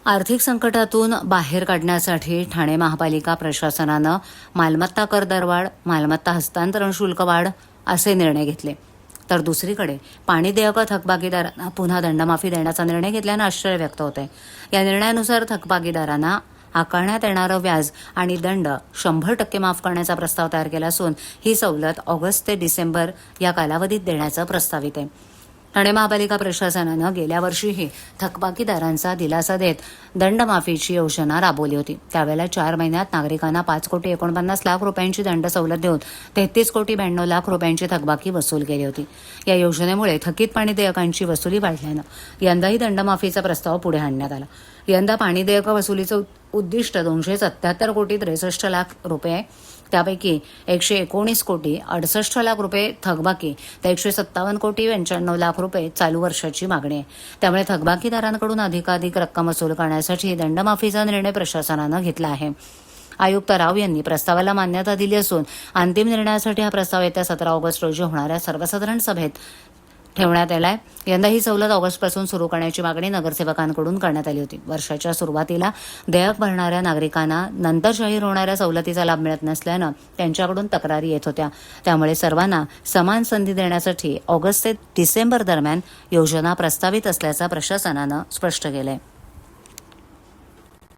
आर्थिक संकटातून बाहेर काढण्यासाठी ठाणे महापालिका प्रशासनानं मालमत्ता कर दरवाढ, मालमत्ता हस्तांतरण शुल्क वाढ असे निर्णय घेतले. तर दुसरीकडे पाणी देयकं थकबाकीदारांना पुन्हा दंडमाफी देण्याचा निर्णय घेतल्यानं आश्चर्य व्यक्त होते. या निर्णयानुसार थकबाकीदारांना आकारण्यात येणारं व्याज आणि दंड 100% माफ करण्याचा प्रस्ताव तयार केला असून ही सवलत ऑगस्ट ते डिसेंबर या कालावधीत देण्याचं प्रस्तावित आहे. ठाणे महापालिका प्रशासनानं गेल्या वर्षीही थकबाकीदारांचा दिलासा देत दंडमाफीची योजना राबवली होती. त्यावेळेला 4 महिन्यात नागरिकांना 5,49,00,000 रुपयांची दंड सवलत देऊन 33,92,00,000 रुपयांची थकबाकी वसूल केली होती. या योजनेमुळे थकीत पाणी देयकांची वसुली वाढल्यानं यंदाही दंडमाफीचा प्रस्ताव पुढे आणण्यात आला. यंदा पाणी देयक वसुलीचं उद्दिष्ट 277,63,63,00,000 रुपये, त्यापैकी 119,68,00,000 रुपये थकबाकी तर 157,95,00,000 रुपये चालू वर्षाची मागणी आहे. त्यामुळे थकबाकीदारांकडून अधिकाधिक रक्कम वसूल करण्यासाठी दंडमाफीचा निर्णय प्रशासनानं घेतला आहे. आयुक्त राव यांनी प्रस्तावाला मान्यता दिली असून अंतिम निर्णयासाठी हा प्रस्ताव येत्या 17 ऑगस्ट रोजी होणाऱ्या सर्वसाधारण सभेत ठेवण्यात आलाय. यंदा ही सवलत ऑगस्टपासून सुरू करण्याची मागणी नगरसेवकांकडून करण्यात आली होती. वर्षाच्या सुरुवातीला देयक भरणाऱ्या नागरिकांना नंतर जाहीर होणाऱ्या सवलतीचा लाभ मिळत नसल्यानं त्यांच्याकडून तक्रारी येत होत्या. त्यामुळे सर्वांना समान संधी देण्यासाठी ऑगस्ट ते डिसेंबर दरम्यान योजना प्रस्तावित असल्याचं प्रशासनानं स्पष्ट केलंय.